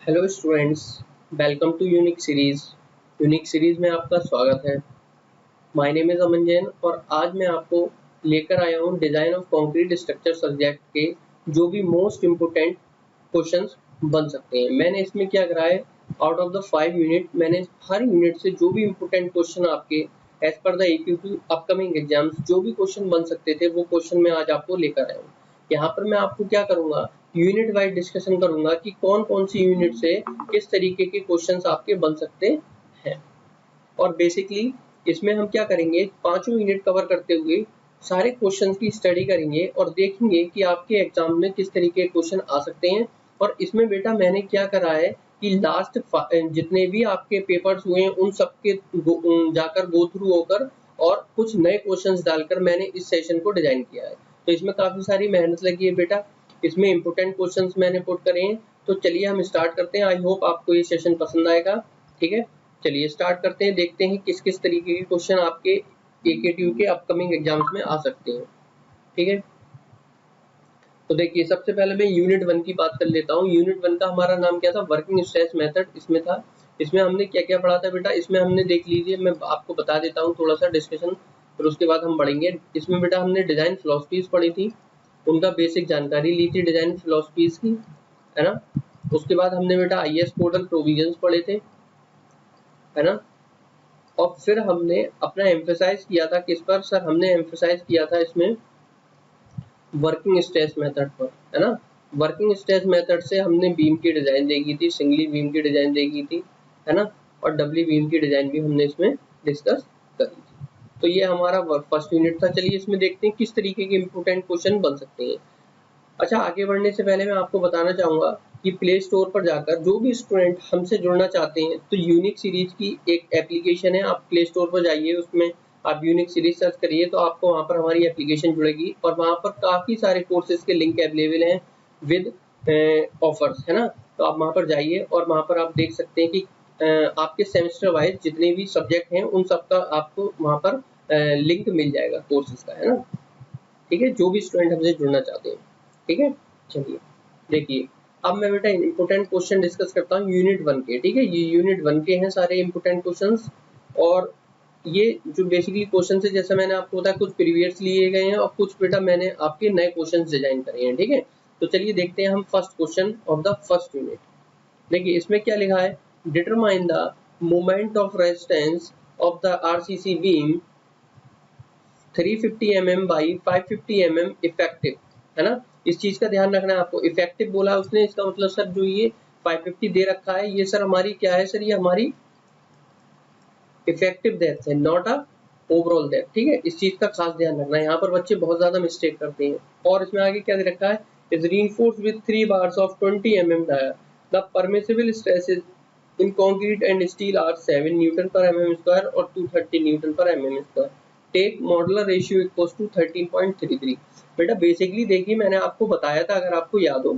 Hello students, welcome to unique series. Unique series में आपका स्वागत है। My name is Aman Jain और आज मैं आपको लेकर आया हूँ design of concrete structure subject के जो भी मोस्ट इम्पोर्टेंट क्वेश्चंस बन सकते हैं। मैंने इसमें क्या करा है, आउट ऑफ द 5 यूनिट मैंने हर यूनिट से जो भी इम्पोर्टेंट क्वेश्चन आपके as per the AQT upcoming exams जो भी क्वेश्चन बन सकते थे वो क्वेश्चन मैं आज आपको लेकर आया हूँ। यहाँ पर मैं आपको क्या करूंगा, यूनिट वाइज डिस्कशन करूंगा कि कौन कौन सी यूनिट से किस तरीके के क्वेश्चंस आपके बन सकते हैं। और बेसिकली इसमें हम क्या करेंगे, पांचों यूनिट कवर करते हुए सारे क्वेश्चंस की स्टडी करेंगे और देखेंगे कि आपके एग्जाम में किस तरीके के क्वेश्चन आ सकते हैं। और इसमें बेटा मैंने क्या करा है कि लास्ट जितने भी आपके पेपर्स हुए हैं उन सब के जाकर गो थ्रू होकर और कुछ नए क्वेश्चंस डालकर मैंने इस सेशन को डिजाइन किया है। तो इसमें काफी सारी मेहनत लगी है बेटा, इसमें इंपोर्टेंट क्वेश्चंस मैंने पुट करे हैं। तो चलिए हम स्टार्ट करते हैं। आई होप आपको ये सेशन पसंद आएगा। ठीक है, चलिए स्टार्ट करते हैं, देखते हैं किस किस तरीके के क्वेश्चन आपके AKTU के अपकमिंग एग्जाम्स में आ सकते हैं। ठीक है, तो देखिए सबसे पहले मैं यूनिट 1 की बात कर लेता हूँ। यूनिट 1 का हमारा नाम क्या था, वर्किंग स्ट्रेस मेथड इसमें था। इसमें हमने क्या क्या पढ़ा था बेटा, इसमें हमने देख लीजिए, मैं आपको बता देता हूँ थोड़ा सा डिस्कशन, फिर उसके बाद हम बढ़ेंगे। इसमें बेटा हमने डिजाइन फिलोसफीज पढ़ी थी, उनका बेसिक जानकारी ली थी डिजाइन फिलोसफीज की, है ना। उसके बाद हमने बेटा IS कोडल प्रोविजंस पढ़े थे, है ना। और फिर हमने अपना एम्फेसाइज किया था किस पर सर, हमने एम्फेसाइज किया था इसमें वर्किंग स्ट्रेस मेथड पर, है ना। वर्किंग स्ट्रेस मेथड से हमने बीम की डिजाइन देखी थी, सिंगली बीम की डिजाइन देखी थी, है ना। और डबली बीम की डिजाइन भी हमने इसमें डिस्कस करी थी। तो ये हमारा फर्स्ट यूनिट था। चलिए इसमें देखते हैं किस तरीके के इंपोर्टेंट क्वेश्चन बन सकते हैं। अच्छा, आगे बढ़ने से पहले मैं आपको बताना चाहूंगा कि प्ले स्टोर पर जाकर जो भी स्टूडेंट हमसे जुड़ना चाहते हैं तो यूनिक सीरीज की एक एप्लीकेशन है, आप प्ले स्टोर पर जाइए, उसमें आप यूनिक सीरीज सर्च करिए तो आपको वहां पर हमारी एप्लीकेशन जुड़ेगी और वहां पर काफी सारे कोर्सेज के लिंक अवेलेबल हैं विद ऑफर्स, है ना। तो आप वहां पर जाइए और वहां पर आप देख सकते हैं कि आपके सेमेस्टर वाइज जितने भी सब्जेक्ट हैं उन सबका आपको वहां पर लिंक मिल जाएगा कोर्सेज का, है ना। ठीक है, जो भी स्टूडेंट हमसे जुड़ना चाहते हैं। ठीक है, चलिए देखिए अब मैं बेटा इंपोर्टेंट क्वेश्चन डिस्कस करता हूँ यूनिट 1 के। ठीक है, ये यूनिट 1 के हैं सारे इंपोर्टेंट क्वेश्चंस। और ये जो बेसिकली क्वेश्चन है, जैसा मैंने आपको बताया, कुछ प्रीवियस लिए गए हैं और कुछ बेटा मैंने आपके नए क्वेश्चन डिजाइन करे हैं। ठीक है, तो चलिए देखते हैं हम first question of the first unit. देखिए इसमें क्या लिखा है, determine the moment of resistance of the RCC beam 350 mm by 550 mm effective, है ना। इस चीज का ध्यान रखना है आपको। इफेक्टिव बोला उसने, इसका मतलब सर जो ये 550 दे रखा है ये सर हमारी क्या है सर, ये हमारी इफेक्टिव डेप्थ है, नॉट अ ओवरऑल डेप्थ। ठीक है, इस चीज का खास ध्यान रखना है, यहाँ पर बच्चे बहुत ज्यादा मिस्टेक करते हैं। और इसमें आगे क्या दे रखा है, is reinforced with 3 bars of 20 mm dia, the permissible stresses in concrete and steel are 7 newton per mm square और 230 newton per mm square. Take modular ratio equals to 13.33। बेटा बेसिकली देखिए मैंने आपको बताया था, अगर आपको याद हो,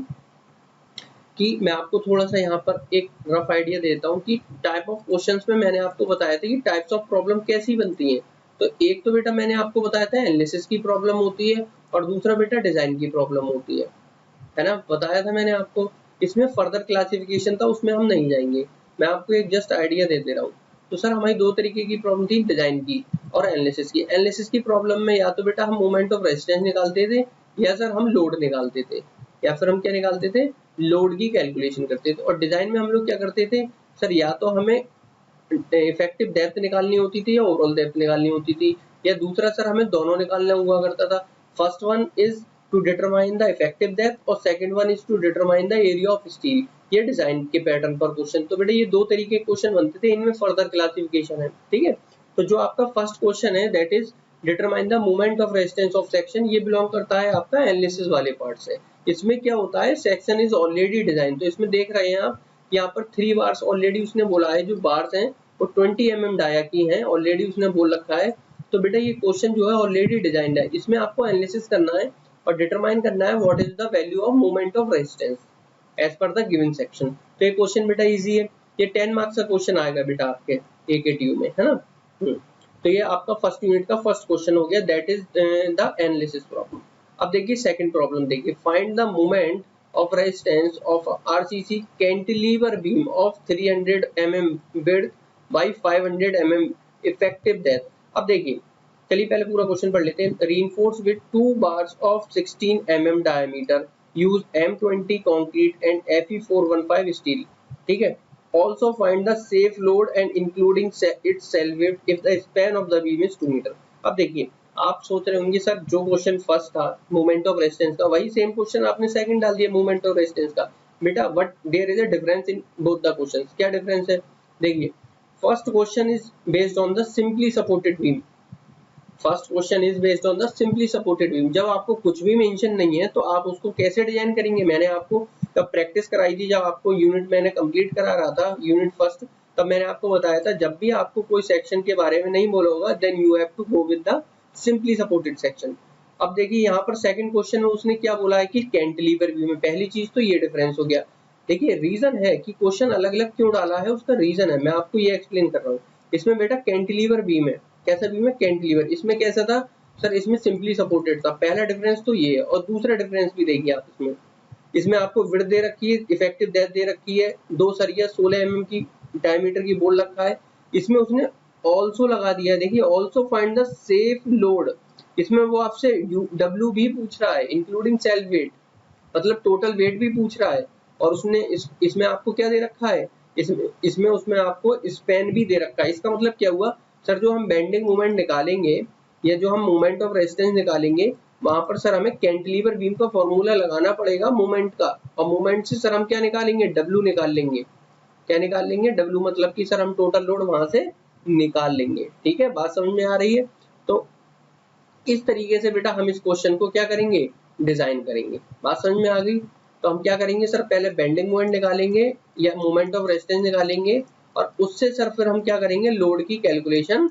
कि मैं आपको थोड़ा सा यहाँ पर एक रफ आइडिया देता हूँ कि टाइप ऑफ क्वेश्चंस में मैंने आपको बताया था कि टाइप्स ऑफ प्रॉब्लम कैसी बनती हैं। तो एक तो बेटा मैंने आपको बताया था एनालिसिस की प्रॉब्लम होती है और दूसरा बेटा डिजाइन की प्रॉब्लम होती है ना, बताया था मैंने आपको। इसमें फर्दर क्लासिफिकेशन था, उसमें हम नहीं जाएंगे, मैं आपको एक जस्ट आइडिया दे दे रहा हूँ। तो सर हमारी दो तरीके की प्रॉब्लम थी, डिजाइन की और एनालिसिस की। एनालिसिस की प्रॉब्लम में या तो बेटा हम मोमेंट ऑफ रेजिस्टेंस निकालते थे या सर हम लोड निकालते थे, या फिर हम क्या निकालते थे, लोड की कैलकुलेशन करते थे। और डिजाइन में हम लोग क्या करते थे सर, या तो हमें इफेक्टिव डेप्थ निकालनी होती थी या ओवरऑल डेप्थ निकालनी होती थी, या दूसरा सर हमें दोनों निकालना हुआ करता था। First one is to determine the effective depth और second one is to determine the area of steel. ये डिजाइन के पैटर्न पर क्वेश्चन। तो बेटा ये दो तरीके के क्वेश्चन बनते थे, इनमें फर्दर क्लासिफिकेशन है। ठीक है, तो जो आपका फर्स्ट क्वेश्चन है that is determine the moment of resistance of section, ये बिलोंग करता है आपका एनालिसिस वाले पार्ट से। इसमें क्या होता है, सेक्शन इज ऑलरेडी डिजाइन। तो इसमें देख रहे हैं आप यहाँ पर 3 बार्स ऑलरेडी उसने बोला है, जो बार्स हैं वो 20 mm डाया की हैं, ऑलरेडी उसने बोल रखा है। तो बेटा ये क्वेश्चन जो है ऑलरेडी डिजाइंड है, इसमें आपको एनालिसिस करना है और डिटरमाइन करना है what is the value of moment of resistance as per the given section. तो ये क्वेश्चन बेटा इजी है, ये 10 मार्क्स का क्वेश्चन आएगा बेटा आपके AKTU में, है ना। तो ये आपका फर्स्ट यूनिट का फर्स्ट क्वेश्चन हो गया, that is the analysis problem. अब देखिए सेकंड प्रॉब्लम देखिए, find the moment of resistance of RCC cantilever beam of 300 mm width by 500 mm effective depth। अब देखिए, चलिए पहले पूरा क्वेश्चन पढ़ लेते हैं। reinforced with 2 bars of 16 mm diameter, use M20 concrete and Fe415 steel। ठीक है, also find the safe load and including its cell width if the span of the beam is 2 meter। अब देखिए, आप सोच रहे होंगे सर जो question first था मोमेंट ऑफ रेजिस्टेंस का, वही सेम क्वेश्चन आपने सेकंड डाल दिया मोमेंट ऑफ रेजिस्टेंस का। बेटा but there is a difference in both the questions. क्या डिफरेंस है? देखिए, first question is based on the simply supported beam. First question is based on the simply supported beam. जब आपको कुछ भी mention नहीं है तो आप उसको कैसे डिजाइन करेंगे? मैंने आपको जब प्रैक्टिस कराई थी, जब आपको यूनिट मैंने कंप्लीट करा रहा था यूनिट फर्स्ट, तब मैंने आपको बताया था जब भी आपको कोई सेक्शन के बारे में नहीं बोला होगा then you have to go with the simply supported section. अब देखिए यहाँ पर सेकंड क्वेश्चन में उसने क्या बोला है कि कैंटिलीवर बीम में। पहली चीज तो ये डिफरेंस हो गया। देखिए रीजन है कि क्वेश्चन अलग अलग क्यों डाला है, उसका रीजन है, मैं आपको ये एक्सप्लेन कर रहा हूँ। इसमें बेटा कैंटिलीवर बीम है। कैसा बीम है? कैंटिलीवर। इसमें कैसा था सर? इसमें सिंपली सपोर्टेड था। पहला डिफरेंस तो ये है, और दूसरा डिफरेंस भी देखिए आप इसमें आपको विड्थ दे रखी है, इफेक्टिव डेप्थ दे रखी है, 2 सरिया 16 mm की डायमीटर की बोल रखा है। इसमें उसने ऑल्सो लगा दिया। देखिए also find the safe load, इसमें वो आपसे डब्ल्यू भी पूछ रहा है इंक्लूडिंग सेल्फ वेट, मतलब टोटल वेट भी पूछ रहा है। और उसने इसमें आपको क्या दे रखा है? इसमें उसमें आपको स्पैन भी दे रखा है। इसका मतलब क्या हुआ सर? जो हम बेंडिंग मोमेंट निकालेंगे या जो हम मोमेंट ऑफ रेजिस्टेंस निकालेंगे, वहां पर सर हमें कैंटिलीवर बीम का फॉर्मूला लगाना पड़ेगा मोमेंट का, और मोमेंट से सर हम क्या निकालेंगे? डब्ल्यू निकाल लेंगे। क्या निकाल लेंगे? डब्ल्यू, मतलब कि सर हम टोटल लोड वहां से निकाल लेंगे। ठीक है, बात समझ में आ रही है? तो इस तरीके से बेटा हम इस क्वेश्चन को क्या करेंगे? डिजाइन करेंगे। बात समझ में आ गई? तो हम क्या करेंगे सर? पहले बेंडिंग मोमेंट निकालेंगे या मोमेंट ऑफ रेजिस्टेंस निकालेंगे, और उससे सर फिर हम क्या करेंगे? लोड की कैलकुलेशन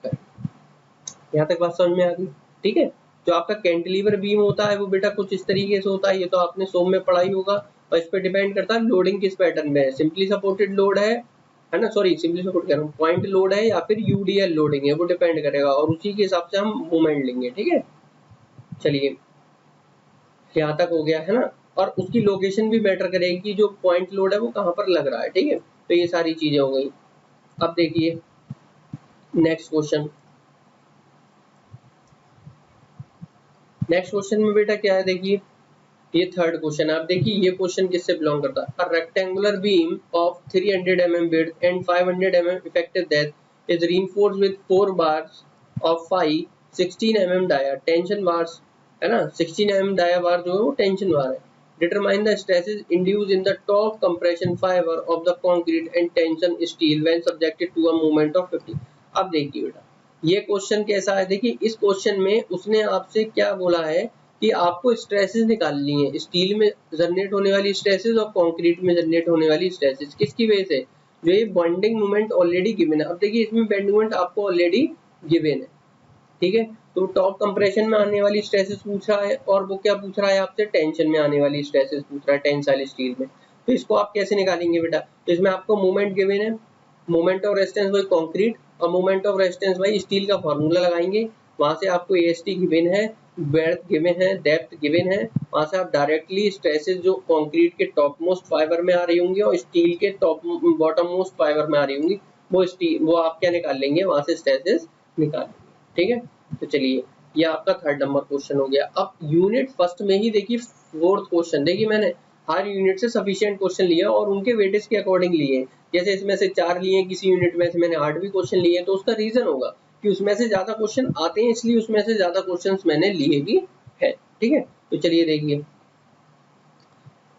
करेंगे। यहाँ तक बात समझ में आ गई? ठीक है, जो आपका कैंटिलीवर बीम होता है वो बेटा कुछ इस तरीके से होता है। ये तो आपने सोम में पढ़ा ही होगा, और इस पे डिपेंड करता है लोडिंग किस पैटर्न में है। सिंपली सपोर्टेड लोड है ना, सॉरी सिंपली सपोर्ट कह रहा हूँ, पॉइंट लोड है या फिर यूडीएल लोडिंग है, वो डिपेंड करेगा, और उसी के हिसाब से हम मूवमेंट लेंगे। ठीक है, चलिए यहाँ तक हो गया है ना। और उसकी लोकेशन भी मैटर करेगी कि जो पॉइंट लोड है वो कहाँ पर लग रहा है। ठीक है, तो ये सारी चीजें हो गई। अब देखिए नेक्स्ट क्वेश्चन। नेक्स्ट क्वेश्चन में बेटा क्या है? देखिए ये थर्ड क्वेश्चन है। आप देखिए ये क्वेश्चन किससे बिलोंग करता है? A rectangular beam of 300 mm width and 500 mm effective depth is reinforced with 4 bars of 5 16 mm dia tension bars, है ना। 16 mm dia bar जो है वो टेंशन बार है। Determine the stresses induced in the top compression fiber of the concrete and tension steel when subjected to a moment of 50। अब देखिए बेटा ये क्वेश्चन कैसा है? देखिए इस क्वेश्चन में उसने आपसे क्या बोला है कि आपको स्ट्रेसेस निकालनी है, स्टील में जनरेट होने वाली स्ट्रेसेस और कंक्रीट में जनरेट होने वाली स्ट्रेसेस। किसकी वजह से? जो ये बॉन्डिंग मोमेंट ऑलरेडी गिवन है। अब देखिए इसमें बेंडिंग मोमेंट आपको ऑलरेडी गिवन है। ठीक है, तो टॉप कंप्रेशन में आने वाली स्ट्रेसेस पूछ रहा है, और वो क्या पूछ रहा है आपसे? टेंशन में आने वाली स्ट्रेसेस पूछ रहा है, टेंसाइल स्टील में। तो इसको आप कैसे निकालेंगे बेटा? तो इसमें आपको मोमेंट गिवन है, moment of resistance by concrete, और moment of resistance by steel का फॉर्मूला लगाएंगे। वहां से आपको एएसटी गिवन है, ब्रेड्थ गिवन है, डेप्थ गिवन है, वहां से आप डायरेक्टली स्ट्रेसेस जो कंक्रीट के टॉप मोस्ट फाइबर में आ रही होंगी और स्टील के टॉप बॉटम मोस्ट फाइबर में आ रही होंगी, वो आप क्या निकाल लेंगे? वहां से स्ट्रेसेस निकाल लेंगे। ठीक है, तो चलिए ये आपका थर्ड नंबर क्वेश्चन हो गया। अब यूनिट फर्स्ट में ही देखिए फोर्थ क्वेश्चन। देखिए मैंने हर यूनिट से सफिशिएंट क्वेश्चन लिया और उनके वेटेज के अकॉर्डिंग लिए। जैसे इसमें से 4 लिए, किसी यूनिट में से मैंने 8 भी क्वेश्चन लिए, तो उसका रीजन होगा कि उसमें से ज्यादा क्वेश्चन आते हैं, इसलिए उसमें से ज्यादा क्वेश्चंस मैंने लिए भी है। ठीक है, तो चलिए देखिए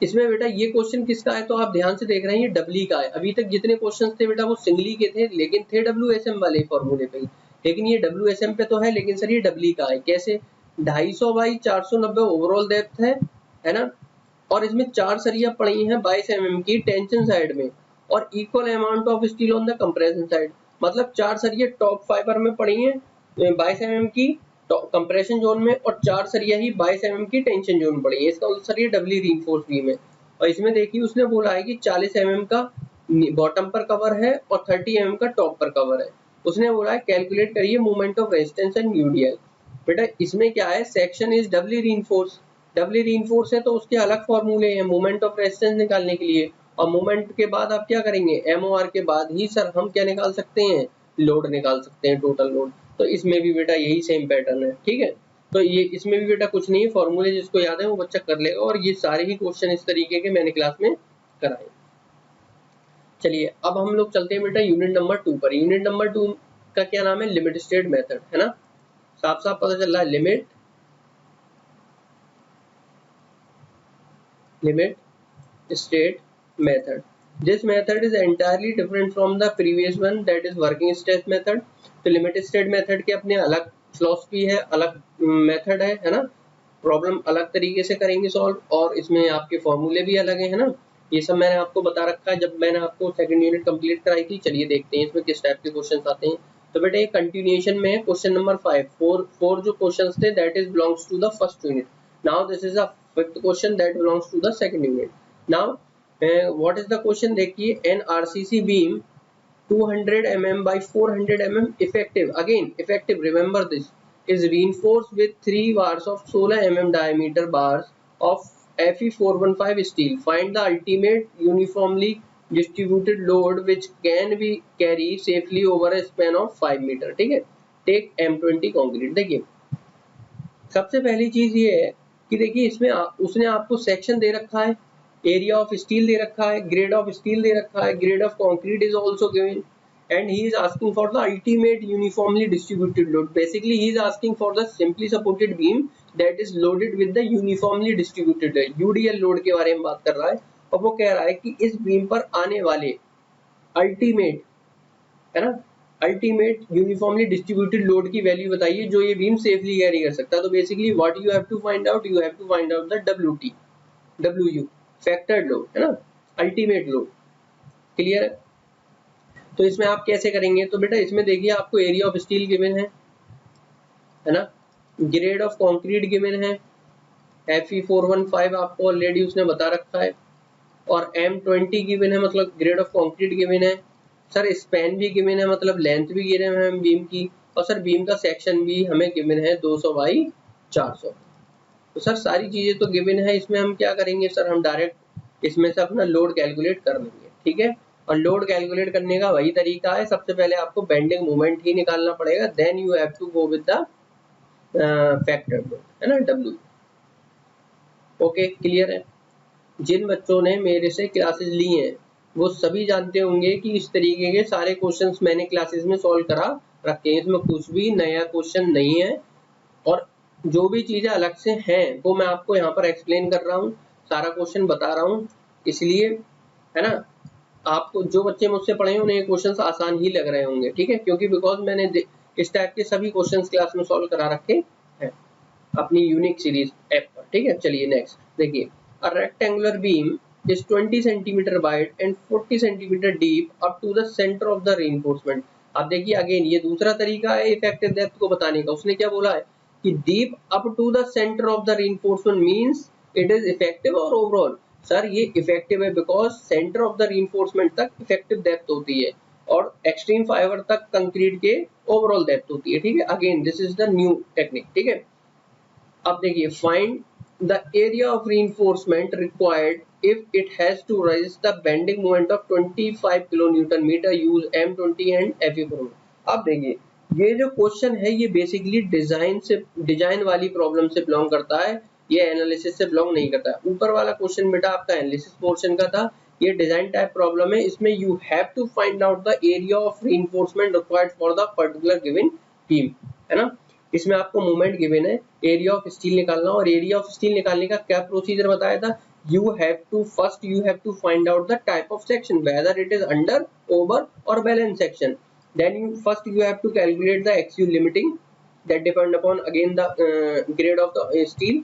इसमें बेटा ये क्वेश्चन किसका है? तो आप ध्यान से देख रहे हैं ये डब्ल्यू का है। अभी तक जितने क्वेश्चंस थे बेटा वो सिंगली के थे, लेकिन थे डब्ल्यूएसएम वाले फॉर्मूले पे, लेकिन ये डब्ल्यूएसएम पे तो है, लेकिन सर ये डब्ल्यू का है। कैसे? 250 बाई 490 ओवरऑल डेप्थ है ना, और इसमें 4 सरिया पड़ी हैं 22 mm की टेंशन साइड में, और equal amount of steel on the compression side. मतलब 4 सरिया टॉप फाइबर में पड़ी हैं 22 mm की कंप्रेशन जोन में, और 4 सरिया ही 22 mm की टेंशन जोन पड़ी है। इसका सर ये डबली रीइंफोर्स बीम है। और इसमें देखिए उसने बोला है कि 40 mm का बॉटम पर कवर है और 30 mm का टॉप पर कवर है। उसने बोला है कैलकुलेट करिए moment of resistance and UDL. बेटा इसमें क्या है? Section is doubly reinforce. Doubly reinforce है तो उसके अलग फॉर्मूले हैं मोमेंट ऑफ रेजिस्टेंस निकालने के लिए, और मोमेंट के बाद आप क्या करेंगे, एमओआर के बाद ही सर हम क्या निकाल सकते हैं, लोड निकाल सकते हैं, टोटल लोड। तो इसमें भी बेटा यही सेम पैटर्न है, ठीक है। तो ये इसमें भी बेटा कुछ नहीं है, फॉर्मूले जिसको याद है वो बच्चा कर लेगा, और ये सारे ही क्वेश्चन इस तरीके के मैंने क्लास में कराए। चलिए अब हम लोग चलते हैं बेटा यूनिट नंबर 2 पर। यूनिट नंबर 2 का क्या नाम है, लिमिट स्टेट मेथड, है ना। साफ साफ पता चल रहा है, limit state method. This method is entirely different from the previous one, that is working state method. तो लिमिट स्टेट मेथड के अपने अलग फिलॉसफी है, अलग मेथड है ना। प्रॉब्लम अलग तरीके से करेंगे सॉल्व, और इसमें आपके फॉर्मूले भी अलग है ना। ये सब मैंने आपको बता रखा है जब मैंने आपको सेकंड यूनिट कंप्लीट कराई थी। चलिए देखते हैं इसमें किस टाइप के क्वेश्चंस आते हैं। तो बेटा ये कंटिन्यूएशन में है क्वेश्चन नंबर 5। फोर जो क्वेश्चंस थे that is belongs to the first unit. Now this is a fifth question that belongs to the second unit. Now what is the question, देखिए an RCC beam 200 mm by 400 mm effective, again effective, remember this, is reinforced with 3 bars of 16 mm diameter bars of Fe415 steel. Find the ultimate uniformly distributed load which can be carried safely over a span of 5 meter. ठीक है, take M20 concrete. देखिए सबसे पहली चीज ये है कि देखिए इसमें उसने आपको सेक्शन दे रखा है, एरिया ऑफ स्टील दे रखा है, ग्रेड ऑफ स्टील दे रखा है, grade of concrete is also given, and he is asking for the ultimate uniformly distributed load. Basically he is asking for the simply supported beam that is loaded with the uniformly distributed UDL load के बारे में बात कर रहा है, और वो कह रहा है कि इस बीम पर आने वाले अल्टीमेट, है ना, अल्टीमेट यूनिफॉर्मली डिस्ट्रीब्यूटेड लोड की वैल्यू बताइए जो ये बीम सेफली कैरी कर सकता है। तो basically what you have to find out, you have to find out the WU factored load, है ना, अल्टीमेट लोड। क्लियर है। तो इसमें आप कैसे करेंगे, तो बेटा इसमें देखिए आपको एरिया ऑफ स्टील गिवन है ना, ग्रेड ऑफ कंक्रीट गिवन है, Fe415 आपको ऑलरेडी उसने बता रखा है, और M20 गिवन है मतलब ग्रेड ऑफ कंक्रीट गिवन है, सर स्पैन भी गिवन है मतलब लेंथ भी गिवन है बीम की, और सर बीम का सेक्शन भी हमें गिवन है 200 बाई 400। तो सर सारी चीजें तो गिवन है, इसमें हम क्या करेंगे सर, हम डायरेक्ट इसमें से अपना लोड कैलकुलेट कर लेंगे, ठीक है। और लोड कैलकुलेट करने का वही तरीका है, सबसे पहले आपको बेंडिंग मोमेंट ही निकालना पड़ेगा, then you have to go with the factor load, है ना, W। ओके क्लियर है। जिन बच्चों ने मेरे से क्लासेस ली हैं वो सभी जानते होंगे कि इस तरीके के सारे क्वेश्चंस मैंने क्लासेस में सॉल्व करा रखे हैं, इसमें कुछ भी नया क्वेश्चन नहीं है, और जो भी चीजें अलग से हैं वो मैं आपको यहाँ पर एक्सप्लेन कर रहा हूँ, सारा क्वेश्चन बता रहा हूँ, इसलिए, है ना, आपको जो बच्चे मुझसे पढ़े हैं उन्हें क्वेश्चंस आसान ही लग रहे होंगे, ठीक है, क्योंकि बिकॉज मैंने इस टाइप के सभी क्वेश्चंस क्लास में सॉल्व करा रखे हैं अपनी यूनिक सीरीज ऐप पर, ठीक है। चलिए नेक्स्ट देखिए, a rectangular beam is 20 centimeter wide and 40 centimeter deep up to the center of the reinforcement। अब देखिए अगेन ये दूसरा तरीका है इफेक्टिव डेप्थ को बताने का, उसने क्या बोला है कि deep up to the center of the reinforcement means it is effective और overall। सर ये इफेक्टिव है because centre of the reinforcement तक इफेक्टिव डेप्थ होती है, और एक्सट्रीम फाइबर तक कंक्रीट के ओवरऑल डेप्थ होती है, ठीक है। Again this is the new technique, ठीक है। अब देखिए find the area of reinforcement required if it has to resist the bending moment of 25 kilonewton meter, use M20 and Fe4। अब देखिए ये जो क्वेश्चन है ये बेसिकली डिजाइन वाली प्रॉब्लम से बिलोंग करता है, ये एनालिसिस से बिलोंग नहीं करता है। ऊपर वाला क्वेश्चन बेटा आपका एनालिसिस पोर्शन का था, ये डिजाइन टाइप प्रॉब्लम है, इसमें you have to find out the area of reinforcement required for the particular given beam, है ना। इसमें आपको मूवमेंट गिवन है, एरिया ऑफ स्टील निकालना, और एरिया ऑफ स्टील निकालने का क्या प्रोसीजर बताया था, you have to find out the type of section, whether it is under, over और balance section, then you have to calculate the XU limiting that depend upon again the grade of the steel,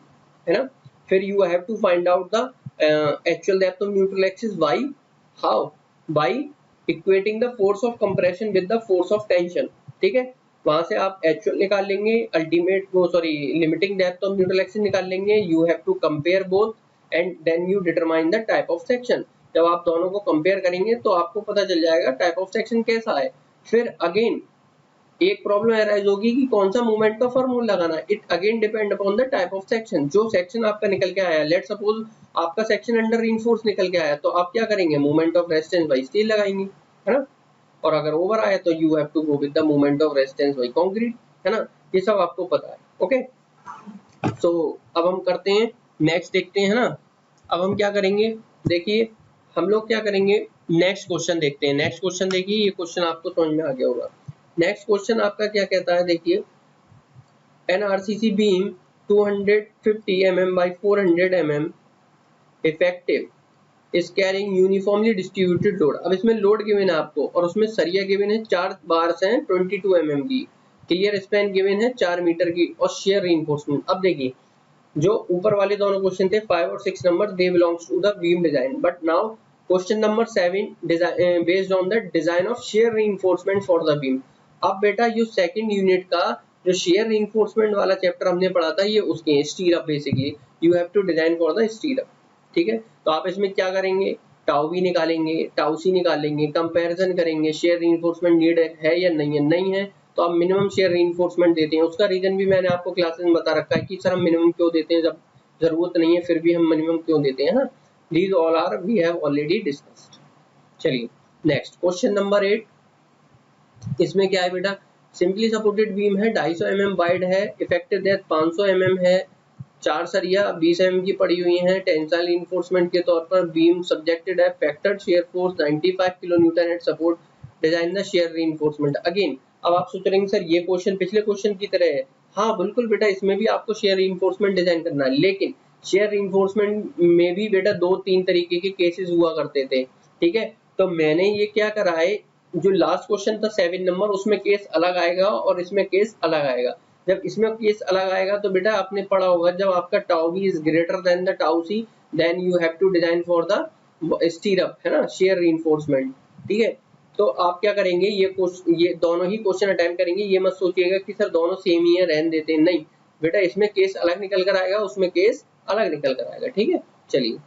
है ना। फिर you have to find out the actual depth of neutral axis, why, how, by equating the force of compression with the force of tension, ठीक है। वहां से आप actual निकाल लेंगे, अल्टीमेट वो sorry limiting depth of neutral axis निकाल लेंगे, you have to compare both and then you determine the type of section. जब आप दोनों को कंपेयर करेंगे तो आपको पता चल जाएगा टाइप ऑफ सेक्शन कैसा है। फिर अगेन एक प्रॉब्लम अराइज होगी कि कौन सा मोमेंट का फॉर्मूला लगाना है। It again depend upon the type of section, जो सेक्शन आपका निकल के आया, लेट सपोज आपका सेक्शन अंडर रीइंफोर्स निकल के आया, तो आप क्या करेंगे, moment of resistance by steel लगाएंगे, है ना। और अगर ओवर आया तो you have to go with the moment of resistance by concrete, है ना। ये सब आपको पता है, ओके। सो अब हम करते हैं नेक्स्ट, देखते हैं ना। अब हम क्या करेंगे, देखिए हम लोग क्या करेंगे, नेक्स्ट क्वेश्चन देखते हैं। नेक्स्ट क्वेश्चन देखिए, ये क्वेश्चन आपको समझ में आ गया होगा। नेक्स्ट क्वेश्चन आपका क्या कहता है, देखिए an RCC beam 250 mm by 400 mm effective is carrying uniformly distributed load. अब इसमें लोड गिवन है आपको, और उसमें सरिया गिवन है, 4 बार्स हैं 22 mm की, क्लियर स्पैन गिवन है 4 मीटर की, और शेयर रीइंफोर्समेंट। अब देखिए जो ऊपर वाले दोनों क्वेश्चन थे 5 और 6 number, they belongs to the beam design, but now question number 7 based on the design of shear reinforcement for the beam. अब बेटा ये सेकंड यूनिट का जो शेयर रीइंफोर्समेंट वाला चैप्टर हमने पढ़ा था, ये उसके stirrup, basically you have to design for the stirrup, ठीक है। तो आप इसमें क्या करेंगे, टाउ बी निकालेंगे, टाउ सी निकालेंगे, कंपैरिजन करेंगे, शेयर रीइंफोर्समेंट नीड है या नहीं है, नहीं है तो आप मिनिमम शेयर रीइंफोर्समेंट देते हैं। उसका रीजन भी मैंने आपको क्लासेस में बता रखा है कि सर हम मिनिमम क्यों देते हैं, जब जरूरत नहीं है फिर भी हम मिनिमम क्यों देते हैं ना। These all are we have already discussed. चलिए नेक्स्ट क्वेश्चन नंबर 8, इसमें क्या है बेटा, सिंपली सपोर्टेड बीम है, 250 mm वाइड है, इफेक्टिव डेप्थ 500 mm है, 4 सरिया 20 mm की पड़ी हुई हैं, टेंसाइल इन्फोर्समेंट के तौर पर बीम सब्जेक्टेड है factored shear force 95 kilonewton eight support, design the share reinforcement. Again अब आप सोच रहे हैं सर ये क्वेश्चन पिछले क्वेश्चन की तरह है। हाँ बिल्कुल बेटा, इसमें भी आपको शेयर रीइंफोर्समेंट डिजाइन करना है, लेकिन शेयर रीइंफोर्समेंट में भी बेटा 2-3 तरीके के केसेस हुआ करते थे, ठीक है। तो मैंने ये क्या करा है, जो लास्ट क्वेश्चन था 7 नंबर, उसमें केस अलग आएगा और इसमें केस अलग आएगा। जब इसमें केस अलग आएगा तो बेटा आपने पढ़ा होगा, जब आपका tau B is greater than the tau C, then you have to design for the stirrup, है ना, शेयर रीइंफोर्समेंट, ठीक है। तो आप क्या करेंगे, ये दोनों ही क्वेश्चन अटेम्प्ट करेंगे, ये मत सोचिएगा कि सर दोनों सेम ही है रहने देते हैं, नहीं बेटा, इसमें केस अलग निकल कर आएगा, उसमें केस अलग निकल कर आएगा, ठीक है। चलिए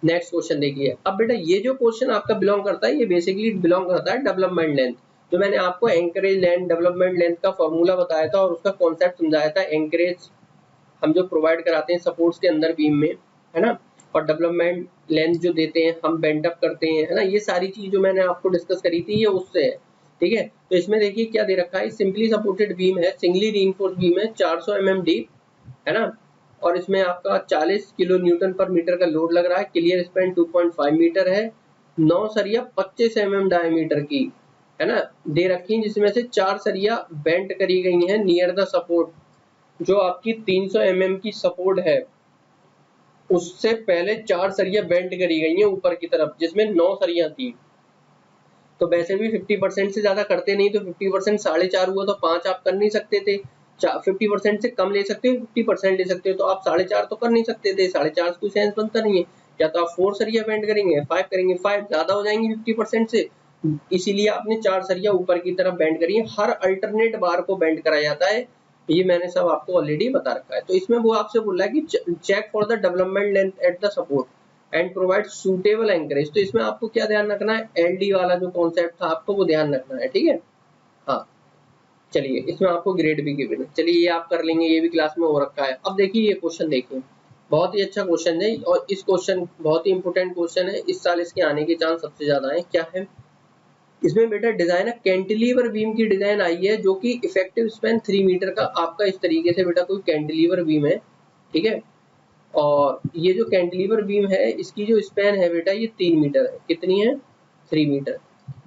नेक्स्ट क्वेश्चन देखिए। अब बेटा ये जो क्वेश्चन आपका बिलोंग करता है, ये बेसिकली बिलोंग करता है डेवलपमेंट लेंथ, जो मैंने आपको एंकरेज लेंथ डेवलपमेंट लेंथ का फॉर्मूला बताया था और उसका कॉन्सेप्ट समझाया था। एंकरेज हम जो प्रोवाइड कराते हैं सपोर्ट्स के अंदर बीम में, है ना, और डेवलपमेंट लेंथ जो देते हैं हम बेंट अप करते हैं, है ना, ये सारी चीज जो मैंने आपको डिस्कस करी थी ये उससे है, ठीक है। तो इसमें देखिए क्या दे रखा है, सिंपली सपोर्टेड बीम है, सिंगली रीइंफोर्स्ड बीम है, 400 mm डीप, है ना, और इसमें आपका 40 किलो न्यूटन पर मीटर का लोड लग रहा है, क्लियर स्पैन 2.5 मीटर है, 9 सरिया 25 mm डायमीटर की, है ना, दे रखी है, जिसमें से 4 सरिया बेंट करी गई हैं नियर द सपोर्ट। जो आपकी 300 mm की सपोर्ट है उससे पहले 4 सरिया बेंट करी गई हैं ऊपर की तरफ, जिसमें 9 सरिया थी। तो वैसे भी 50% से ज्यादा करते नहीं, तो 50% 4.5 हुआ तो 5 आप कर नहीं सकते थे, 50% से कम ले सकते हो, 50% ले सकते हो, तो आप 4.5 तो कर नहीं सकते थे, 4.5 कोई सेंस बनता नहीं है। या तो आप 4 सरिया बेंड करेंगे, 5 करेंगे, 5 ज्यादा हो जाएंगे 50% से, इसीलिए आपने 4 सरिया ऊपर की तरफ बेंड करी है। हर अल्टरनेट बार को बेंड कराया जाता है, ये मैंने सब आपको ऑलरेडी बता रखा है। तो इसमें वो आपसे बोल रहा है कि check for the development length at the support and provide suitable anchorage. तो इसमें आपको क्या ध्यान रखना है, एलडी वाला जो कॉन्सेप्ट था आपको वो ध्यान रखना है, ठीक है। हाँ चलिए, इसमें आपको ग्रेड भी गिवन है, चलिए ये आप कर लेंगे, ये भी क्लास में हो रखा है। अब देखिए ये क्वेश्चन देखिए, बहुत ही अच्छा क्वेश्चन है और इस क्वेश्चन बहुत ही इंपॉर्टेंट क्वेश्चन है, इस साल इसके आने के चांस सबसे ज्यादा है। क्या है इसमें बेटा, डिजाइन है कैंटिलीवर बीम की डिजाइन आई है, जो कि इफेक्टिव स्पैन 3 मीटर का आपका इस तरीके से बेटा कोई कैंटिलीवर बीम है, ठीक है। और ये जो कैंटिलीवर बीम है इसकी जो स्पैन है बेटा ये 3 मीटर है, कितनी है, 3 मीटर।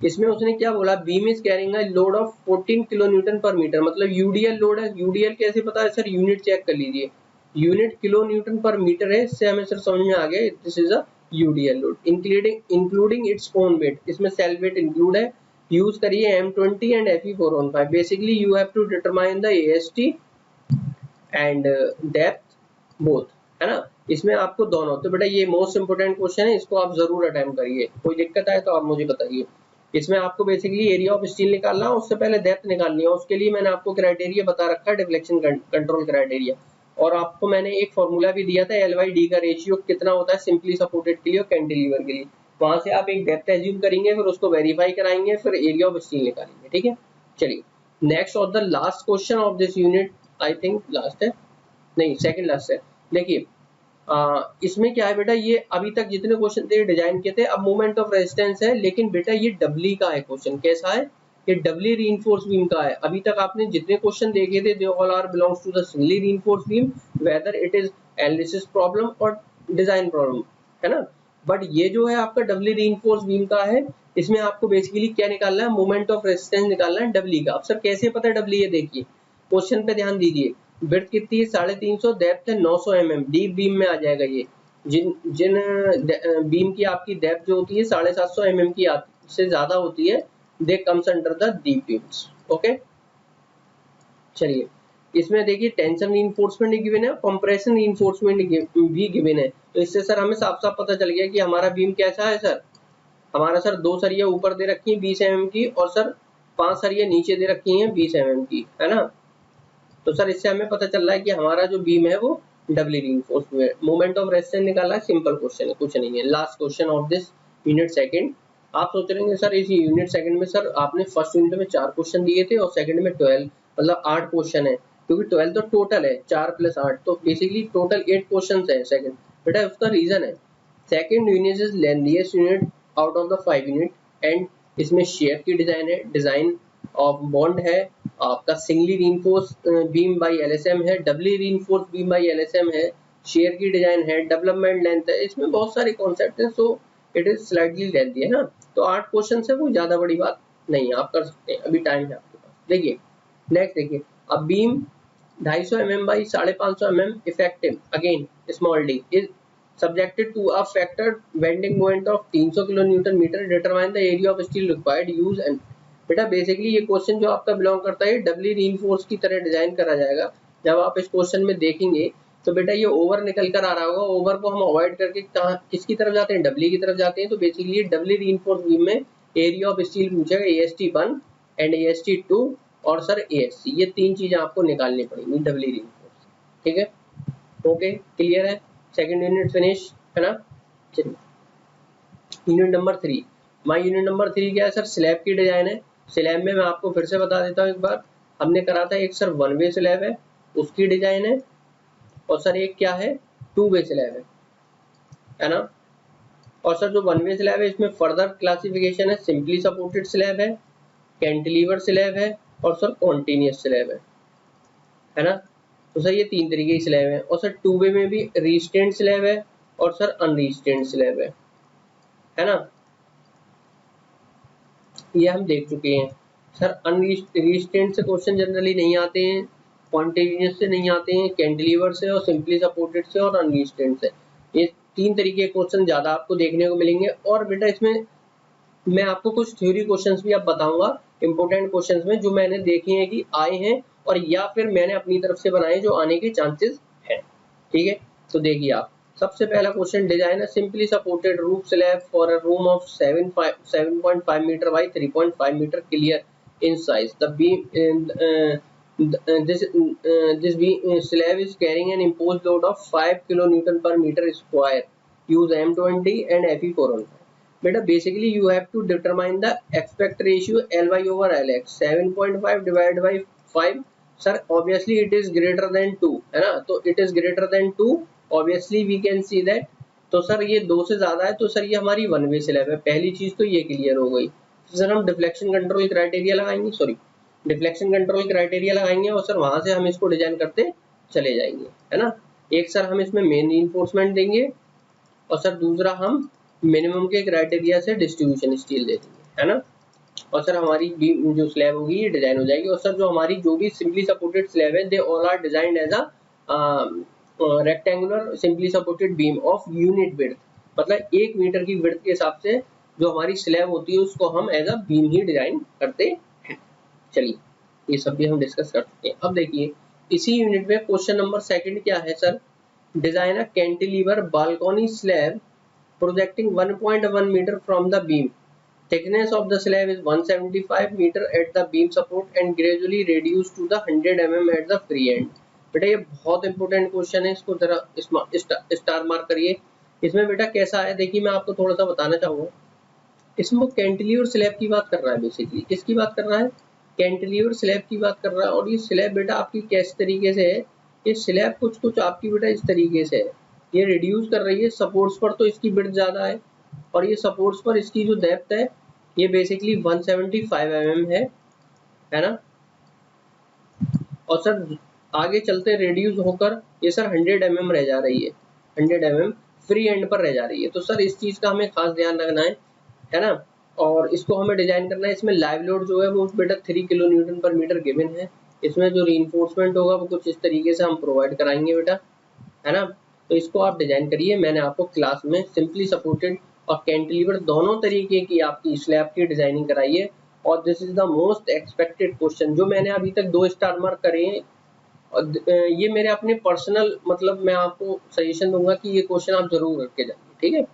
इसमें उसने क्या बोला, beam is carrying a load of 14 kilo newton पर मीटर, मतलब यूडीएल लोड है। यूडीएल कैसे पता है सर, यूनिट चेक कर लीजिए, यूनिट किलो न्यूटन पर मीटर है, इससे हमें सर समझ में आ गया this is a UDL load, including its own weight, इसमें सेल्फ वेट इंक्लूड है। यूज करिए M20 and Fe415, basically you have to determine the AST and depth both, है ना। इसमें आपको दोनों, तो बेटा ये मोस्ट इंपोर्टेंट क्वेश्चन है, इसको आप जरूर अटेम्प्ट करिए, कोई दिक्कत आए तो आप मुझे बताइए। इसमें आपको बेसिकली एरिया ऑफ स्टील निकालना है, उससे पहले डेप्थ निकालनी है, उसके लिए मैंने आपको क्राइटेरिया बता रखा है, डिफ्लेक्शन कंट्रोल क्राइटेरिया, और आपको मैंने एक फॉर्मूला भी दिया था L/D का रेशियो कितना होता है सिंपली सपोर्टेड के लिए और कैंटिलीवर के लिए। वहां से आप एक डेप्थ एज्यूम करेंगे, फिर उसको वेरीफाई कराएंगे, फिर एरिया ऑफ स्टील निकालेंगे, ठीक है। चलिए नेक्स्ट और the last question of this unit, I think last है, नहीं सेकंड लास्ट है। देखिए इसमें क्या है बेटा, ये अभी तक जितने क्वेश्चन थे डिजाइन के थे, अब मोमेंट ऑफ रेजिस्टेंस है, लेकिन बेटा ये डबली का है क्वेश्चन। कैसा है? ये डबली रीइंफोर्स बीम का है। अभी तक आपने जितने क्वेश्चन देखे थे they all are belongs to the singly reinforce beam, whether it is analysis problem और डिजाइन प्रॉब्लम, है ना। बट ये जो है आपका डबली रीइंफोर्स बीम का है, इसमें आपको बेसिकली क्या निकालना है, मोमेंट ऑफ रेजिस्टेंस निकालना है डबली का। अब सर कैसे पता है डबली, ये देखिए क्वेश्चन पे ध्यान दीजिए। विड्थ कितनी है 350, डेप्थ है 900 mm, डीप बीम में आ जाएगा ये। जिन बीम की आपकी डेप्थ जो होती है 750 mm की से ज्यादा होती है, they comes under the deep beams. Okay चलिए, इसमें देखिए टेंशन रीइंफोर्समेंट गिवन है, कंप्रेशन रीइंफोर्समेंट भी गिवन है। तो इससे सर हमें साफ साफ पता चल गया कि हमारा बीम कैसा है सर। हमारा सर 2 सरिया ऊपर दे रखी है 20 mm की, और सर 5 सरिया नीचे दे रखी है 20 mm की, है ना। तो सर इससे हमें पता चल रहा है कि हमारा जो बीम है वो डबली रीइंफोर्स्ड है। मोमेंट ऑफ रेजिस्टेंस निकाला है, सिंपल क्वेश्चन है, कुछ नहीं है। Last question of this unit second. आप सोच रहे हैं सर इस यूनिट सेकंड में सर आपने फर्स्ट यूनिट में 4 क्वेश्चन दिए थे और सेकंड में 12, मतलब 8 क्वेश्चन है, क्योंकि 12 तो टोटल है, 4 + 8 तो बेसिकली टोटल 8 क्वेश्चन है सेकंड। बेटा उसका रीजन है second unit is lengthiest unit out of the 5 unit, and इसमें शेप की डिजाइन है, डिजाइन ऑफ बॉन्ड है, आपका singly reinforce beam by LSM है, doubly reinforce beam by LSM है, शेयर की डिजाइन है, डेवलपमेंट लेंथ है, इसमें बहुत सारे कॉन्सेप्ट हैं। So it is slightly lengthy, है ना। तो 8 क्वेश्चन है, वो ज्यादा बड़ी बात नहीं है, आप कर सकते हैं, अभी टाइम है आपके पास। देखिए नेक्स्ट देखिए, अब beam 250 mm by 550 mm effective again small D is subjected to a factored bending moment of 300 kN meter, determine the area of steel required use and बेटा बेसिकली ये क्वेश्चन जो आपका बिलोंग करता है डबली रीइंफोर्स की तरह design करा जाएगा। जब आप इस क्वेश्चन में देखेंगे तो बेटा ये ओवर निकल कर आ रहा होगा, ओवर को हम अवॉइड करके कहाँ किसकी तरफ जाते हैं, डबली की तरफ जाते हैं। तो बेसिकली डबली रीइंफोर्स बीम में एरिया ऑफ स्टील पूछेगा AST1 एंड AST2 और सर ASC, ये 3 चीजें आपको निकालनी पड़ेंगी डबली रीइंफोर्स, ठीक है। ओके क्लियर है, सेकंड यूनिट फिनिश है ना। चलिए unit number 3, my unit number 3 क्या है सर, स्लैब की डिजाइन है। स्लैब में मैं आपको फिर से बता देता हूँ एक बार, हमने करा था एक सर 1 वे स्लैब है उसकी डिजाइन है, और सर एक क्या है 2 वे स्लैब है ना। और सर जो 1 वे स्लैब है इसमें फर्दर क्लासिफिकेशन है, सिंपली सपोर्टेड स्लैब है, कैंटिलीवर स्लैब है और सर कॉन्टिन्यूअस स्लैब है ना। तो सर ये 3 तरीके की स्लैब है। और सर 2 वे में भी रिस्टेंट स्लैब है और सर अनरिस्टेंट स्लैब है ना। ये हम देख चुके हैं सर। अनरिस्टेंट से क्वेश्चन जनरली नहीं आते हैं, कॉन्टिन्यूअस से नहीं आते हैं, कैंटिलीवर से और सिंपली सपोर्टेड से और अनरिस्टेंट से। ये 3 तरीके के क्वेश्चन ज्यादा आपको देखने को मिलेंगे। और बेटा इसमें मैं आपको कुछ थ्योरी क्वेश्चंस भी अब बताऊंगा इंपोर्टेंट क्वेश्चंस में, जो मैंने देखे हैं कि आए हैं और या फिर मैंने अपनी तरफ से बनाए जो आने के चांसेस हैं, ठीक है। तो देखिए आप, सबसे पहला क्वेश्चन, design a simply supported roof slab for a room of 7.5 metre by 3.5 metre clear in size. The beam this slab is carrying an imposed load of 5 kN per meter square. Use M20 and Fe415. बेटा basically you have to determine the aspect ratio Ly/Lx 7.5 divided by 5। Sir obviously it is greater than 2 है ना, तो it is greater than 2, obviously we can see that. तो sir ये 2 से ज्यादा है, तो सर ये हमारी 1 वे स्लैब है। पहली चीज तो ये क्लियर हो गई। सर हम डिफ्लेक्शन कंट्रोल क्राइटेरिया लगाएंगे, डिफ्लेक्शन कंट्रोल क्राइटेरिया लगाएंगे और सर वहां से हम इसको डिजाइन करते चले जाएंगे, है ना। एक सर हम इसमें मेन रीइंफोर्समेंट देंगे और सर दूसरा हम मिनिमम के क्राइटेरिया से डिस्ट्रीब्यूशन स्टील दे देंगे, है ना। और सर हमारी जो स्लैब होगी ये डिजाइन हो जाएगी। और सर जो हमारी जो भी सिंपली सपोर्टेड स्लैब है, they all are designed as a rectangular simply supported beam of unit width, मतलब 1 मीटर की विड्थ के हिसाब से जो हमारी स्लैब होती है उसको हम एज अ बीम ही डिजाइन करते हैं। चलिए ये सब भी हम डिस्कस कर चुके हैं। अब देखिए इसी यूनिट में क्वेश्चन नंबर 2 क्या है sir, design a cantilever balcony slab projecting 1.1 meter from the beam. Thickness of the slab is 175 meter at the beam support and gradually reduced to the 100 mm at the free end. बेटा ये बहुत important question है, इसको जरा star mark करिए। इसमें बेटा कैसा है देखिए, मैं आपको थोड़ा सा बताना चाहूंगा। इसमें वो कैंटिलीवर स्लैब की बात कर रहा है, बेसिकली किसकी बात कर रहा है, कैंटिलीवर स्लैब की बात कर रहा है, और ये स्लैब बेटा आपकी किस तरीके से है, ये स्लैब कुछ आपकी बेटा इस तरीके से है, ये रिड्यूस कर रही है। सपोर्ट्स पर तो इसकी विड्थ ज़्यादा है, और ये सपोर्ट्स पर इसकी जो डेप्थ है ये बेसिकली 175 mm है ना। और सर आगे चलते रिड्यूस होकर ये सर 100 mm रह जा रही है, 100 mm फ्री एंड पर रह जा रही है। तो सर इस चीज़ का हमें खास ध्यान रखना है ना। और इसको हमें डिजाइन करना है। इसमें लाइव लोड जो है वो बेटा 3 किलो न्यूटन पर मीटर गिवन है। इसमें जो रीइंफोर्समेंट होगा वो कुछ इस तरीके से हम प्रोवाइड कराएंगे बेटा, है ना। तो इसको आप डिजाइन करिए। मैंने आपको क्लास में सिंपली सपोर्टेड और कैंटिलीवर दोनों तरीके की आपकी स्लैब की डिजाइनिंग कराई है। और this is the most expected question जो मैंने अभी तक 2 स्टार मार्क करे हैं। और ये मेरे अपने पर्सनल मतलब मैं आपको सजेशन दूंगा कि ये क्वेश्चन आप जरूर करके जाइए, ठीक है।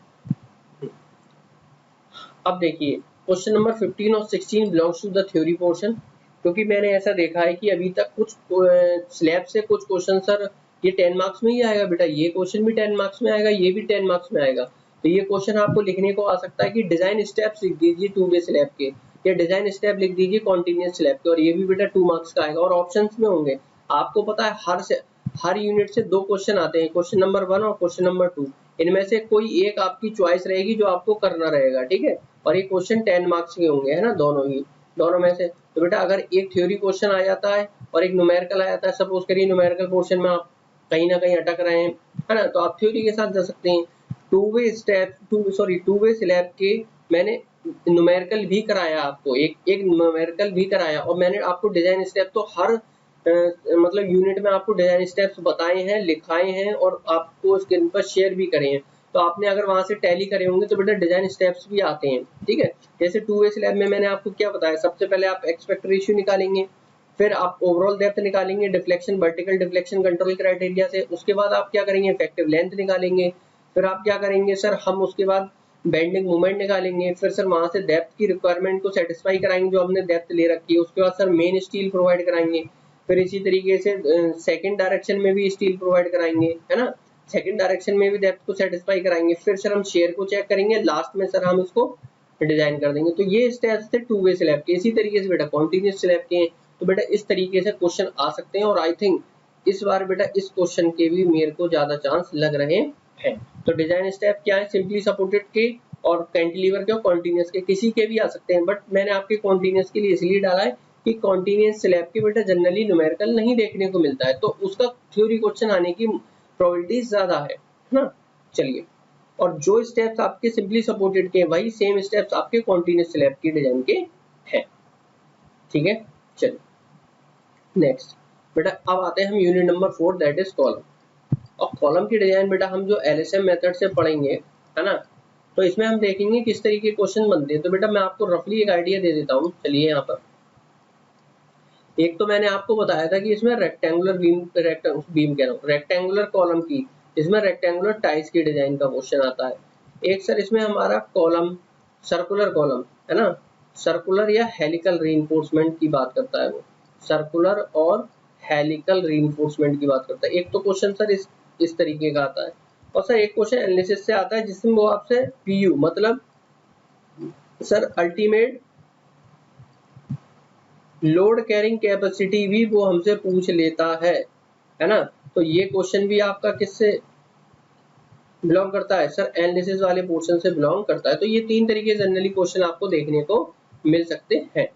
अब देखिए क्वेश्चन नंबर 15 और 16 belongs to the theory portion, क्योंकि मैंने ऐसा देखा है कि अभी तक कुछ स्लैब से कुछ क्वेश्चन सर ये 10 मार्क्स में ही आएगा बेटा, ये क्वेश्चन भी 10 मार्क्स में आएगा, ये भी 10 मार्क्स में आएगा। तो ये क्वेश्चन आपको लिखने को आ सकता है कि डिजाइन स्टेप्स लिख दीजिए 2 वे स्लैब के, या डिजाइन स्टेप लिख दीजिए कॉन्टिन्यूअस स्लैब के, और ये भी बेटा 2 मार्क्स का आएगा। और ऑप्शंस में होंगे, आपको पता है हर यूनिट से 2 क्वेश्चन आते हैं, क्वेश्चन नंबर 1 और क्वेश्चन नंबर 2। इनमें से कोई एक आपकी चॉइस रहेगी जो आपको करना रहेगा, ठीक है। और ये क्वेश्चन 10 मार्क्स के होंगे, है ना, दोनों में से। तो बेटा अगर एक थ्योरी क्वेश्चन आ जाता है और एक न्यूमेरिकल आ जाता है, सपोज करिए न्यूमेरिकल पोर्शन में आप कहीं ना कहीं अटक रहे हैं, है ना, तो आप थ्योरी के साथ जा सकते हैं। टू वे स्लैब के मैंने न्यूमेरिकल भी कराया आपको, एक न्यूमेरिकल भी कराया, और मैंने आपको डिजाइन स्टेप तो हर मतलब यूनिट में आपको डिजाइन स्टेप्स बताए हैं, लिखाए हैं, और आपको स्क्रीन पर शेयर भी करे हैं। तो आपने अगर वहां से टैली करे होंगे तो बेटा डिजाइन स्टेप्स भी आते हैं, ठीक है। जैसे 2 वे स्लैब में मैंने आपको क्या बताया, सबसे पहले आप एक्सपेक्ट रेशियो निकालेंगे, फिर आप ओवरऑल डेप्थ निकालेंगे deflection vertical deflection control criteria से, उसके बाद आप क्या करेंगे इफेक्टिव लेंथ निकालेंगे, फिर आप क्या करेंगे सर हम उसके बाद बेंडिंग मोमेंट निकालेंगे, फिर सर वहां से डेप्थ की रिक्वायरमेंट को सेटिस्फाई कराएंगे जो हमने डेप्थ ले रखी है, उसके बाद सर मेन स्टील प्रोवाइड कराएंगे, फिर इसी तरीके से सेकंड डायरेक्शन में भी स्टील प्रोवाइड कराएंगे, है ना, सेकंड डायरेक्शन में भी डेप्थ को सेटिस्फाई कराएंगे, फिर सर हम शेयर को चेक करेंगे, लास्ट में सर हम इसको डिजाइन कर देंगे। तो ये स्टेप्स थे 2 वे स्लैब के। इसी तरीके से बेटा कॉन्टिन्यूअस स्लैब के, तो बेटा इस तरीके से क्वेश्चन आ सकते हैं, और आई थिंक इस बार बेटा इस क्वेश्चन के भी मेरे को ज्यादा चांस लग रहे हैं। तो डिजाइन स्टेप क्या है, सिंपली सपोर्टेड के और कैंटिलीवर के और कॉन्टिन्यूअस के, किसी के भी आ सकते हैं, बट मैंने आपके कॉन्टिन्यूअस के लिए इसलिए डाला है कि कॉन्टिन्यूअस स्लैब के बेटा जनरली न्यूमेरिकल नहीं देखने को मिलता है, तो उसका थ्योरी क्वेश्चन आने की प्रोबेबिलिटी ज्यादा है ना। चलिए, और जो स्टेप्स आपके सिंपली सपोर्टेड के वही सेम स्टेप्स आपके कॉन्टिन्यूअस स्लैब की डिजाइन के हैं, ठीक है। चलिए नेक्स्ट बेटा, अब आते हैं हम unit number 4 that is column. और कॉलम की डिजाइन बेटा हम जो एलएसएम मेथड से पढ़ेंगे, है ना, तो इसमें हम देखेंगे किस तरीके के क्वेश्चन बनते हैं। तो बेटा मैं आपको रफली एक आइडिया दे देता हूँ। चलिए यहाँ पर एक तो मैंने आपको बताया था कि इसमें रेक्टेंगुलर रेक्टेंगुलर कॉलम की, इसमें रेक्टेंगुलर टाइल्स की डिजाइन का क्वेश्चन आता है। एक सर इसमें हमारा कॉलम सर्कुलर कॉलम, है ना, सर्कुलर या हेलिकल रीइंफोर्समेंट की बात करता है, वो सर्कुलर और हेलिकल रीइंफोर्समेंट की बात करता है। एक तो क्वेश्चन सर इस तरीके का आता है, और सर एक क्वेश्चन एनालिसिस से आता है जिसमें वो आपसे पीयू मतलब sir ultimate load carrying capacity भी वो हमसे पूछ लेता है ना। तो ये क्वेश्चन भी आपका किससे बिलोंग करता है सर, एनालिसिस वाले पोर्शन से बिलोंग करता है। तो ये 3 तरीके जनरली क्वेश्चन आपको देखने को मिल सकते हैं,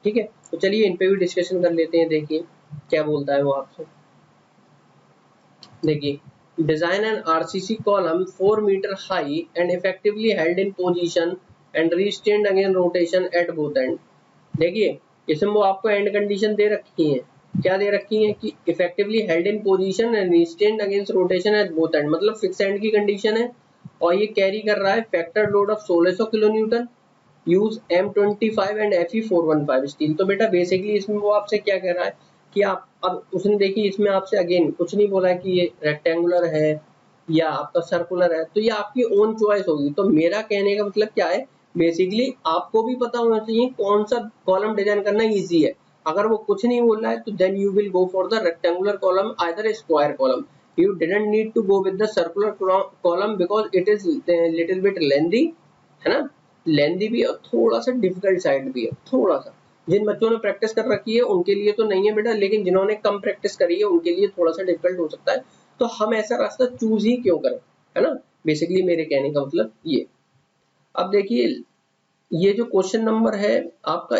ठीक है। तो चलिए इन पे भी डिस्कशन कर लेते हैं, देखिए क्या बोलता है वो आपसे। देखिए, design an RCC column 4 metre high and effectively held in position and restrained against rotation at both end. देखिए इसमें वो आपको एंड कंडीशन दे रखी है, क्या दे रखी है कि effectively held in position and restrained against rotation at both end, मतलब फिक्स एंड की कंडीशन है, और ये कैरी कर रहा है factor load of 1600 kilo newton, use M25 and Fe415 steel. तो बेटा बेसिकली इसमें वो आपसे क्या कह रहा है कि आप, अब उसने देखिए इसमें आपसे अगेन कुछ नहीं बोला है कि ये रेक्टेंगुलर है या आपका सर्कुलर है, तो ये आपकी ओन चॉइस होगी। तो मेरा कहने का मतलब क्या है, बेसिकली आपको भी पता होना चाहिए कौन सा कॉलम डिजाइन करना इजी है। अगर वो कुछ नहीं बोल रहा है तो then you will go for the rectangular column either square column. You didn't need to go with the circular column because it is little bit lengthy, है ना, लेंथी भी और थोड़ा सा डिफिकल्ट साइड भी है थोड़ा सा। जिन बच्चों ने प्रैक्टिस कर रखी है उनके लिए तो नहीं है बेटा, लेकिन जिन्होंने कम प्रैक्टिस करी है उनके लिए थोड़ा सा डिफिकल्ट हो सकता है। तो हम ऐसा रास्ता चूज ही क्यों करें, है ना, बेसिकली मेरे कहने का मतलब ये। अब देखिए ये जो क्वेश्चन नंबर है आपका,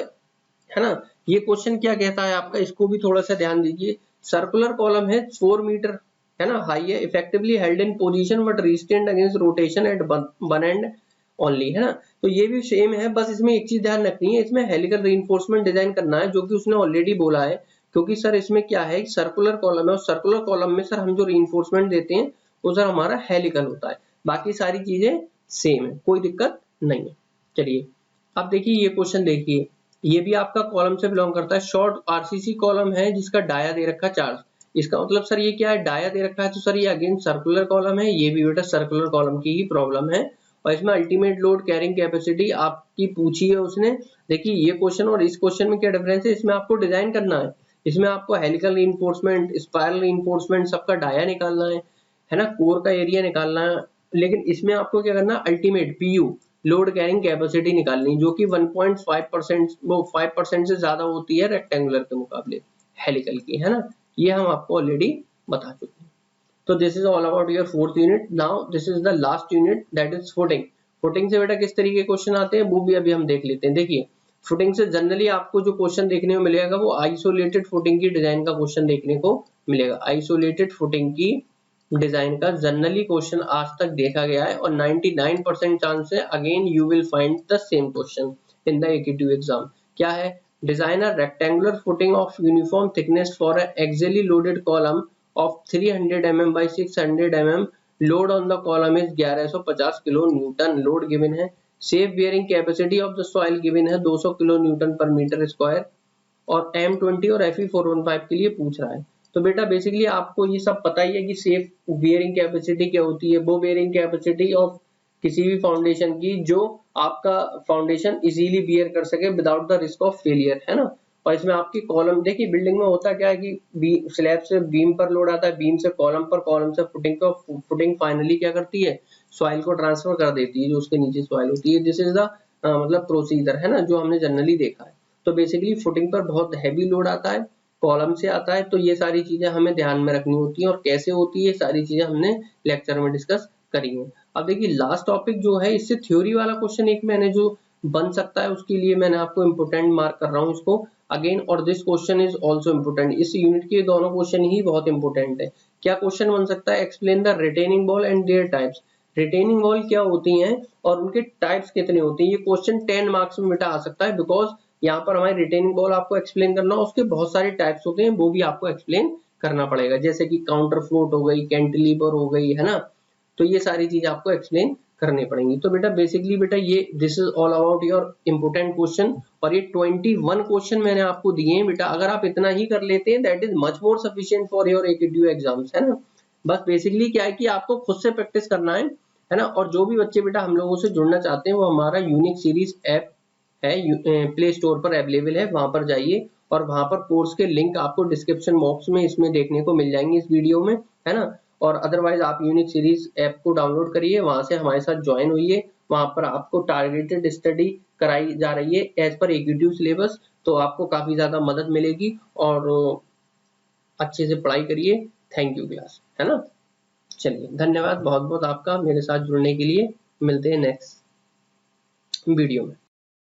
है ना, ये क्वेश्चन क्या कहता है आपका, इसको भी थोड़ा सा ध्यान दीजिए। सर्कुलर कॉलम है 4 मीटर, है ना, हाई है, effectively held in position but restrained against rotation at one end only, है ना। तो ये भी सेम है, बस इसमें एक चीज ध्यान रखनी है, इसमें हेलिकल रीइंफोर्समेंट डिजाइन करना है, जो कि उसने ऑलरेडी बोला है। क्योंकि सर इसमें क्या है, सर्कुलर कॉलम है और सर्कुलर कॉलम में सर हम जो रीइंफोर्समेंट देते हैं वो सर हमारा हेलिकल होता है, बाकी सारी चीजें सेम है, कोई दिक्कत नहीं है। चलिए अब देखिए ये क्वेश्चन देखिए, ये भी आपका कॉलम से बिलोंग करता है। शॉर्ट आरसीसी कॉलम है जिसका डाया दे रखा चार्ज, इसका मतलब सर ये क्या है, डाया दे रखा है, तो सर ये अगेन सर्कुलर कॉलम है, ये भी बेटा सर्कुलर कॉलम की ही प्रॉब्लम है। और इसमें अल्टीमेट लोड कैरिंग कैपेसिटी आपकी पूछी है उसने। देखिए ये क्वेश्चन और इस क्वेश्चन में क्या डिफरेंस है, इसमें आपको डिजाइन करना है, इसमें आपको हेलिकल रीइंफोर्समेंट, स्पाइरल रीइंफोर्समेंट सबका डाया निकालना है ना, कोर का एरिया निकालना है। लेकिन इसमें आपको क्या करना है, ultimate PU load carrying capacity निकालनी, जो कि 1.5% वो 5% से ज्यादा होती है रेक्टेंगुलर के मुकाबले हेलिकल की, है ना, ये हम आपको ऑलरेडी बता चुके हैं। तो this is all about your fourth unit. Now this is the last unit, that is footing. Footing से बेटा किस तरीके के क्वेश्चन आते हैं वो भी अभी हम देख लेते हैं। देखिए फुटिंग से जनरली आपको जो क्वेश्चन देखने को मिलेगा वो आइसोलेटेड फुटिंग की डिजाइन का क्वेश्चन देखने को मिलेगा। आइसोलेटेड फुटिंग की डिजाइन का जनरली क्वेश्चन आज तक देखा गया है और 99% चांस है again you will find the same question in the AKTU exam. क्या है, design a rectangular footing of uniform thickness for a axially loaded column of 300 mm by 600 mm, load on the column is 1150 kilo newton, load given है। Safe bearing capacity of the soil given है 200 kilo newton पर metre square, और M20 और Fe415 के लिए पूछ रहा है। तो बेटा बेसिकली आपको ये सब पता ही है कि सेफ बियरिंग कैपेसिटी क्या होती है, वो बियरिंग कैपेसिटी ऑफ किसी भी फाउंडेशन की जो आपका फाउंडेशन इजीली बियर कर सके without the risk of failure, है ना। और इसमें आपकी कॉलम, देखिए बिल्डिंग में होता क्या है कि स्लैब से बीम पर लोड आता है, बीम से कॉलम पर, कॉलम से फुटिंग पर, फुटिंग फाइनली क्या करती है, सॉइल को ट्रांसफर कर देती है जो उसके नीचे सॉइल होती है। दिस इज द मतलब प्रोसीजर, है ना, जो हमने जनरली देखा है। तो बेसिकली फुटिंग पर बहुत हैवी लोड आता है, कॉलम से आता है, तो ये सारी चीजें हमें ध्यान में रखनी होती है और कैसे होती है सारी चीजें हमने लेक्चर में डिस्कस करी है। अब देखिए लास्ट टॉपिक जो है, इससे थ्योरी वाला क्वेश्चन एक मैंने जो बन सकता है उसके लिए मैंने आपको इंपोर्टेंट मार्क कर रहा हूँ इसको अगेन, और this question is also important. इस यूनिट के दोनों क्वेश्चन ही बहुत इंपोर्टेंट है। क्या क्वेश्चन बन सकता है, explain the retaining ball and there types. Retaining ball क्या होती हैं और उनके टाइप्स कितने होते हैं, ये क्वेश्चन 10 मार्क्स में बेटा आ सकता है, बिकॉज यहाँ पर हमारी रिटेनिंग बॉल आपको एक्सप्लेन करना, उसके बहुत सारे टाइप्स होते हैं, वो भी आपको एक्सप्लेन करना पड़ेगा, जैसे कि काउंटर फ्लोट हो गई, कैंटिलीवर हो गई, है ना। तो ये सारी चीजें आपको एक्सप्लेन करनी पड़ेंगी। तो बेटा बेसिकली बेटा ये this is all about your important question, और ये 21 क्वेश्चन मैंने आपको दिए हैं बेटा। अगर आप इतना ही कर लेते हैं that is much more sufficient for your AKTU exams, है ना। बस बेसिकली क्या है कि आपको खुद से प्रैक्टिस करना है ना। और जो भी बच्चे बेटा हम लोगों से जुड़ना चाहते हैं वो हमारा यूनिक सीरीज ऐप है, प्ले स्टोर पर अवेलेबल है, वहां पर जाइए और वहां पर कोर्स के लिंक आपको डिस्क्रिप्शन बॉक्स में इसमें देखने को मिल जाएंगे इस वीडियो में, है ना। और अदरवाइज आप यूनिक सीरीज ऐप को डाउनलोड करिए, वहां से हमारे साथ ज्वाइन होइए, वहां पर आपको टारगेटेड स्टडी कराई जा रही है एज पर एकेटीव सिलेबस, तो आपको काफी ज्यादा मदद मिलेगी और अच्छे से पढ़ाई करिए। थैंक यू क्लास, है ना। चलिए धन्यवाद बहुत बहुत आपका मेरे साथ जुड़ने के लिए, मिलते हैं नेक्स्ट वीडियो में।